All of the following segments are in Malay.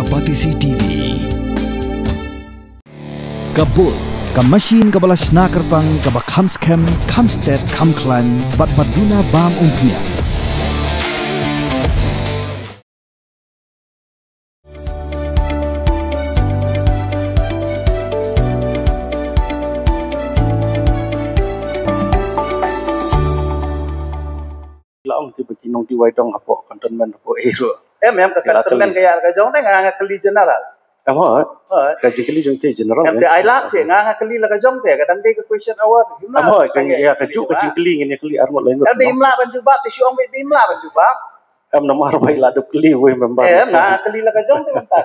Batisi TV. Kabul, ka machine ka balas nakarpang ka ba kamskem, kamstet, kamklan, bat maduna bam umpnya. Laong ti bagi nong diwai dong apo kantonmen apo ero. Em ke kantonmen kaya ka jong teh nga keli general. Apa? Kaji kali jong ti general. Em ai lak se nga keli la ka jong teh kadang dia ke question hour. Apa kan ya kaju kaji kali ngene kali armo lain. Em imla ban juba ti syong be imla ban juba. Em nomor bai la dep kali we member. Em nga keli la ka jong teh bentar.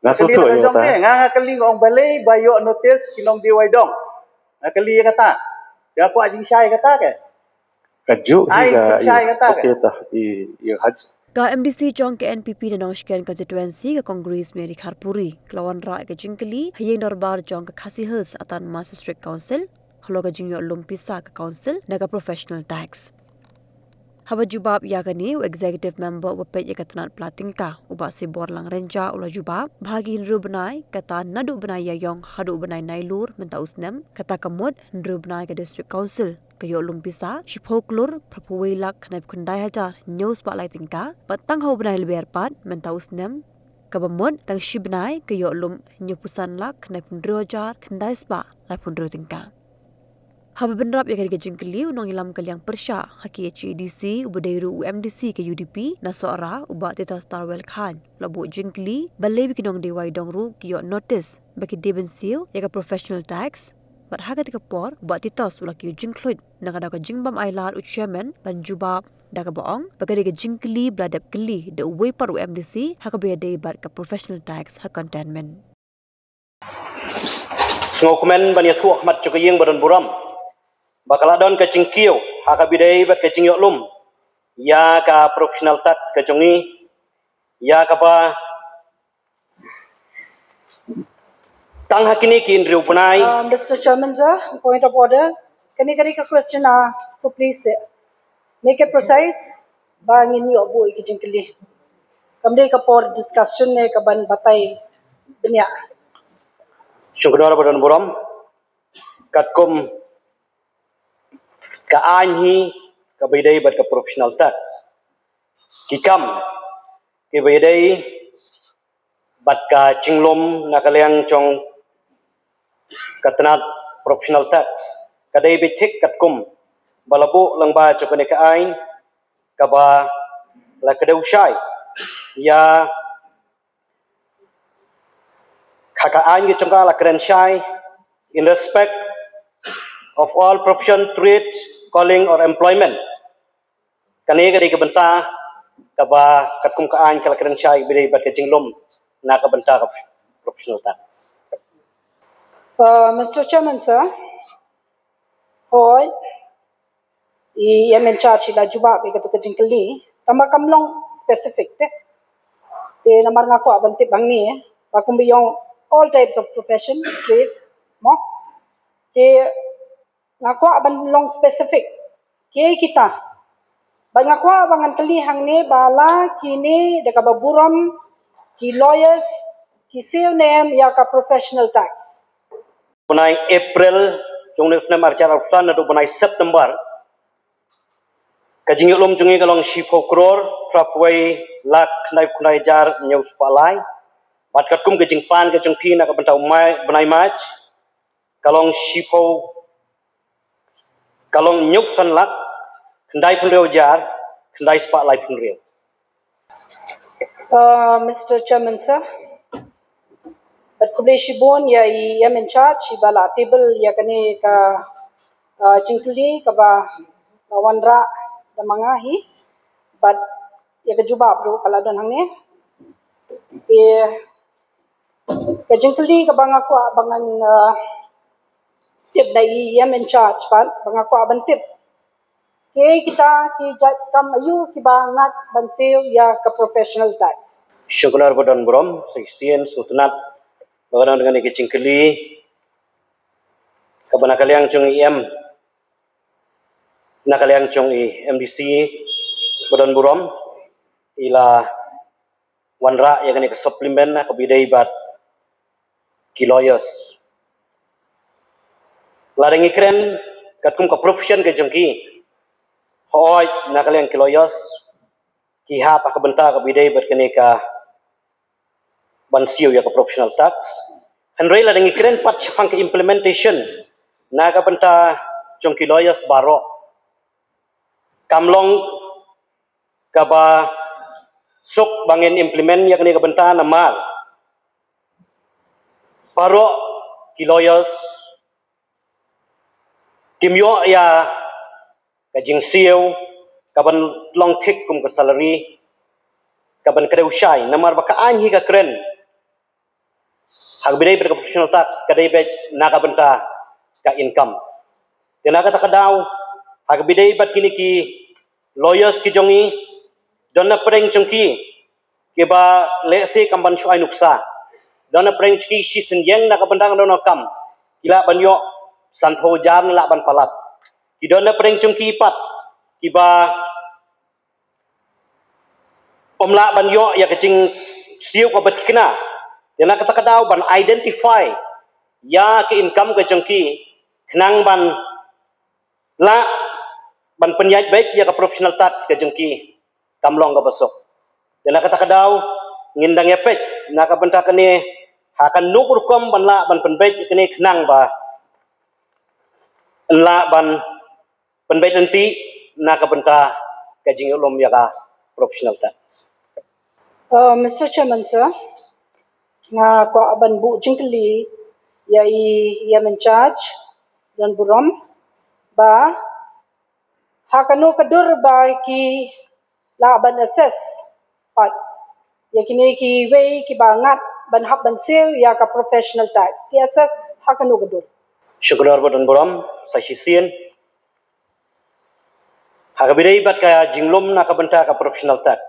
Nga soto ya ta. Nga keli ngong balai bayo notice kinong diwai dong. Nga keli kata. Ya aku ajing syai kata ke. Kaju Ai syai kata ke. Okey ta i haj. Ka MDC Jong ke NPP dan Nongshkan Constituency ke Kongres Meri Kharpuri kelawan ra ke Jingkeli hayeng dorbar Jong ke Khasi Hills atan Mas District Council khalo ke Jingyo Lumpisa ke Council naga Professional Tax. Haba jubab ya kani executive member wapet ya katanat platingka uba si borlang renja ula jubab bhagi nru benai kata nadu benai ya yong hadu benai nailur menta usnem kata kamut nru benai ke District Council kayo lumpisa shiphoklur prapuwilak khanap kundai hajar news pak lai tingka patang ho benai leber pat menta usnem kabamut tang shibnai kayo lum nyupusan lak khanap nru hajar khandai spa lai pundru tingka. Haba benrap ya kari Jingkeli unong ilam kaliang persya haki HEDC ubadairu UMDC ke UDP na soara ubat Tita Starwell Khan labu Jingkeli balai bikinong diwai dongru kiyo notice bagi debensiu ya ka professional tax bat haga tika por ubat Tita sula kiyo Jingklud nakada ka Jingbam Ailar chairman ban jubab daga boong bagi ka Jingkeli bladap keli de uwe par UMDC haka biyadai bat ka professional tax ha containment. Sngokmen bani tuak mat cukayeng badan buram bakaladon ke cingkiu haka bidai bat ke cingyok lum ya ka professional tax ke cungi ya ka pa tang hakini kin riu punai. Mr. Chairman, sir, point of order. Can you get a question? So please make it precise. Bangin niyo bu ikijingkili. Kamde ka for discussion ne kaban batay benya. Syukur badan buram katkum kaanhi kabidai bat ka professional tax kikam kabidai bat ka cinglom nakaliang chong katnat professional tax kadai bitik katkum balabu langba chokane ka ain kaba la kadau shai ya khaka ain ge chongka la kren shai in respect of all profession, trade, calling or employment. Kani gari kabenta kaba katkum kaan kalakran syai bidai bat kajinglom na kabenta ka professional tax. Mr. Chairman, sir, hoy charge la juba be katu kajingkeli tama kamlong specific te namar nga ko abante bangni bakum biyong all types of profession, trade, mo te ngako aban long specific ke kita ba ngako abangan kelihang ne bala kini deka baburam ki lawyers ki sinem ya ka professional tax punai April jong ne marchar usan do punai September kajing lom jungi kalong shipo crore prapway lak kunai jar nyau spalai bat katkum kajing pan kajing pina ka bentau mai benai mach kalong shipo kalong nyuk san lak kendai penriau jar kendai spak lai penriau. Mr. Chairman, sir, but kubli shibon ya in charge bala table ya kani ka jingkuli ka ba wanra da mangahi but ya ka juba bro kala don hangni ka jingkuli ka banga ko bangan sip dai in charge pan bangako abantip ke kita ki kam ayu ki bangat bansil ya ka professional tax Syukurar badan buram seksien sutunat bagaimana dengan ikicingkeli kabana kaliang cung IM na kaliang cung MDC badan buram ila wanra yang ini ke suplemen ke bidai bat kiloyos larang ikren katkum ke profession ke jengki hoi nakal yang kiloyos kiha pak benta ke bidai bat kene ka bansiu ya ke professional tax henry larang ikren pat chapang ke implementation naga benta jong kiloyos baro kamlong kaba sok bangin implement yang ni kabenta namal paro kiloyos kimyo ya kajing siu kaban long kick kum ke salary kaban kare usai namar baka anhi ka kren hak bidai ber professional tax kadai be na kabenta ka income tenaga takadaw hak bidai bat kini ki lawyers ki jongi dona preng chungki ke ba lese kamban shuai nuksa dona preng chki shi senjeng na kabandang dona kam kila banyo san tho jan la ban palat ki dona preng chungki pat ki ba pomla banyo ya kecing siu ko betkina dena kata kadaw ban identify ya ke income ke chungki kenang ban la ban penyaj baik ya ke professional tax ke jengki kamlong ke besok dan kata kadaw ngindang epek nak benta kene akan nukur kom ban la ban penbaik kene kenang ba la ban penbaik nanti nak benta ke jeng ulum ya ka professional tax. Mr. Chairman sir, nga ko ban bu jingkli ya in charge dan burom ba hakano kadur ba ki laban assess pat yakini ki way ki bangat ban hab ban sel ya ka professional tax ki assess hakano kadur Syukur badan boram sa sisien hagabidai bat ka jinglom na kabenta ka professional tax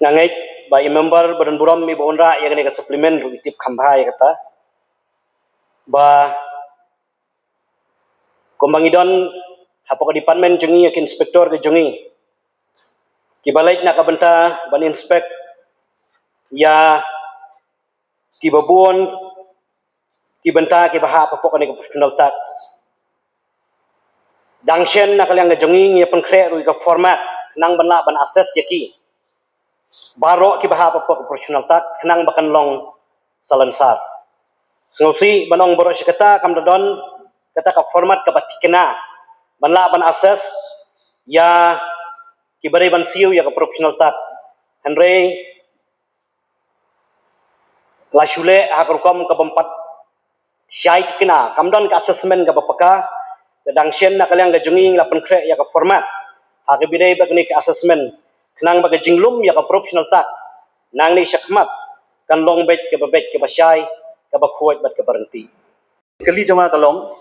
nangait ba member badan boram mi bonra ya ka supplement rutip khambha ya kata ba kumbangidon hapok department jungi yak inspektor ke jungi kibalait nak kabenta ban inspect ya kibabon kibenta kibaha hapok ni professional tax dangshen nak yang jungi ya penkre ru ka format nang ban la ban assess yaki baro kibaha hapok professional tax nang bakan long salansar ngosi banong boro sikata kamdadon kata ka format ka batikena banla ban assess ya kibare ban siu ya ka professional tax henry la shule hakrukom ka bempat syai kena kamdon ka assessment ka bapaka dadang shen na kalyang ga junging la penkre ya ka format ha ka bidai bagni ka assessment kenang baga jinglum ya ka professional tax nang ni syakmat kan long bet ka babet ka basyai ka bakhuat bat ka berhenti kali jama kalong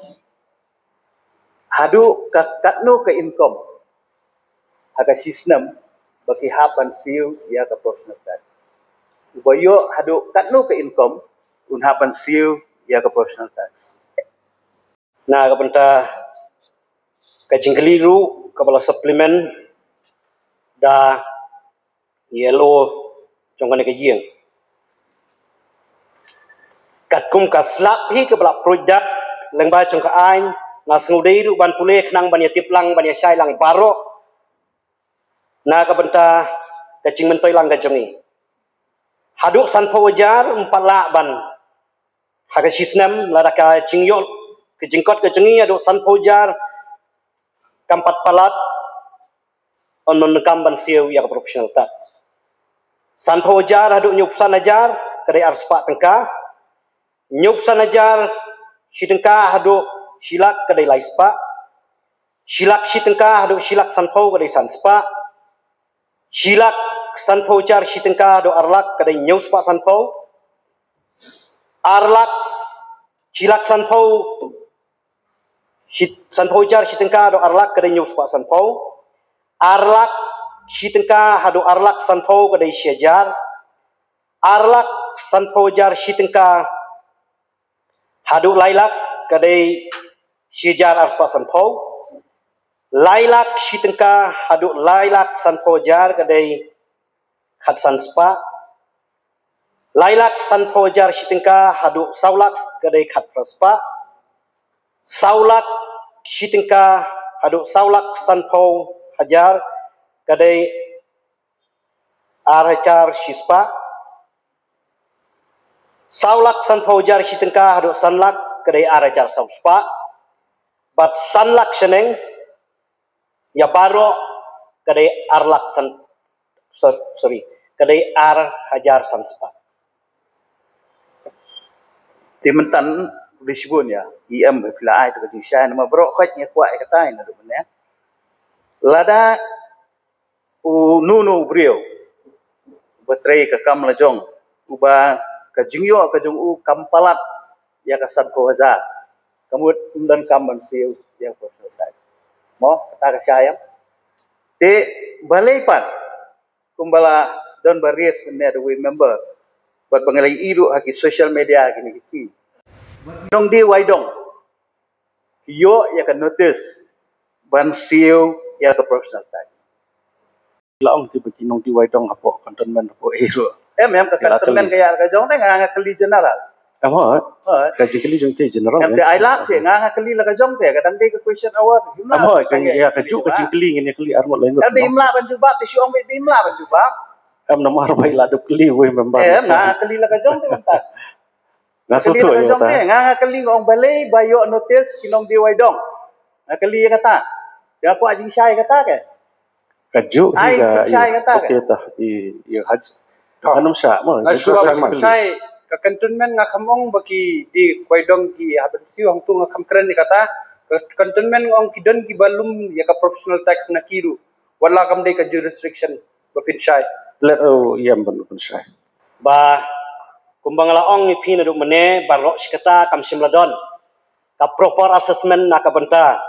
hadu katno ke income aga sistem bagi hapan siu ya ke professional tax ubayo hadu katno ke income un hapan siu ya ke professional tax na kabenta ka jingkeliru kabala supplement da yellow jongkane ka jing katkum ka slap hi kabala produk lengba jongka ain na sengudai ru ban pulih nang ban yatip lang ban yasai lang baro na kabenta kacing mentoi lang kajongi haduk sanpo wajar empala ban haga sistem laraka cingyol kejingkot kajongi aduk sanpo wajar kampat palat on menekam ban siu ya profesional tax sanpo wajar haduk nyupsan ajar kadai arspa tengka nyupsan ajar sidengka haduk silak kadai laispa silak sitengka haduk silak sanpo kadai sanspa silak sanpo jar sitengka haduk arlak kadai nyuspa sanpo arlak silak sanpo sanpo jar sitengka haduk arlak kadai nyuspa sanpo arlak sitengka haduk arlak sanpo kadai syajar arlak sanpo jar sitengka haduk lailak kadai syajar arspa sanpo lailak sitengka haduk lailak sanpo jar kadai khat san spa lailak san phojar shitingka hadu saulak kadai khat praspa saulak shitingka hadu saulak san pho hajar kadai arachar shispa saulak san phojar shitingka hadu sanlak kadai arachar sauspa bat sanlak sheneng ya baro kadai arlak san kadai ar hajar san spa timentan disebut ya IM bila ai tu kisah nama bro khotnya kuat kata ini tu benar lada nunu brio betrai ke kam lajong uba ke jingyo ke jong kampalat ya ke san ko haza kamut dan kam siu yang berselesai mo kata ke saya te balai pat kumbala don baris benar we member buat pengalai iru haki social media gini kisi nong di waidong yo ya kan notice ban siu ya ke professional tax laong ti bagi nong di waidong apo kantonmen apo iru mem ke kantonmen kaya ka jong teh nganga keli general ka jikeli jong te general em te ailak se nganga keli la ka jong te kadang de ke question hour amo kan ya ka ju ka jikeli ngene keli armot lain kan imla ban juba ti siong be imla ban juba am nomor bai la duk keli we member nganga keli la ka jong te mentak ngaso tu ya ta nganga keli ngong balai bayo notice kinong di waidong keli kata ya aku ajing syai kata ke kaju ai syai kata ke okey ta i haj anum sya mo syai ka kantonmen nga khamong baki di waidong ki haban siu hang tu nga khamkran ni kata kantonmen ngong kidon ki balum ya ka professional tax na kiru wala kam dei ka jurisdiction bapin syai let yam ban syai ba kumbang laong ni pina duk mene barok sikata kam simladon ka proper assessment na ka benta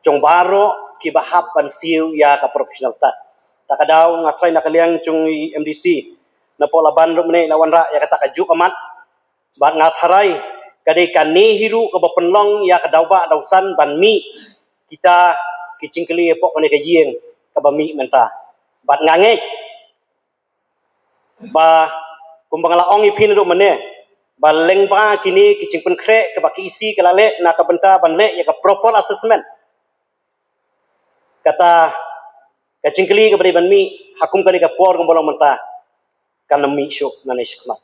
jong baro ki bahap ban siu ya ka professional tax takadaw nga try na kaliang jong MDC na pola ban duk mene lawan ra ya kata kaju amat ba nga tharai kadai kani hiru ka bapenlong ya ka dawba dausan ban mi kita kicingkeli pok ne ka jieng ka ba mi menta bat ngange ba kumbang laong ipin duk mene baleng ba kini kicing pen krek ke baki isi ke lale na ka benta ban le ya ka proper assessment kata kacing keli ke bari ban mi hakum kani ka por ngombolong menta kan mi syuk na ne syukmat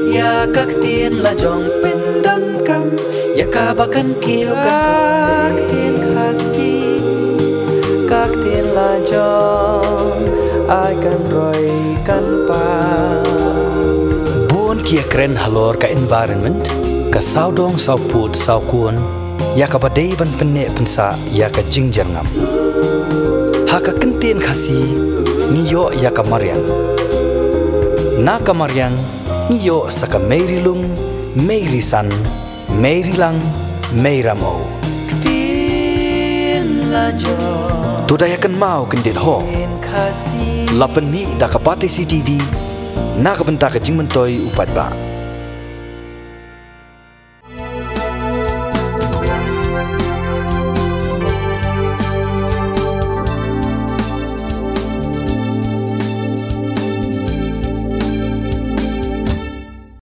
ya kak tin la jong pen dan kam ya kabakan kiu kak tin khasi kak tin la jong ai kan roi kan pa Buon kia keren halor ka environment ka saudong sauput saukun ya ka badai ban penek pensa ya ka jingjangam ha ka kentin khasi niyo ya ka marian na ka marian niyo saka meirilung meirisan meirilang meiramo tin la jong tudayakan mau kendit ho khasi lapen mi da ka pati CTV na ka benta ka jingmentoi upat ba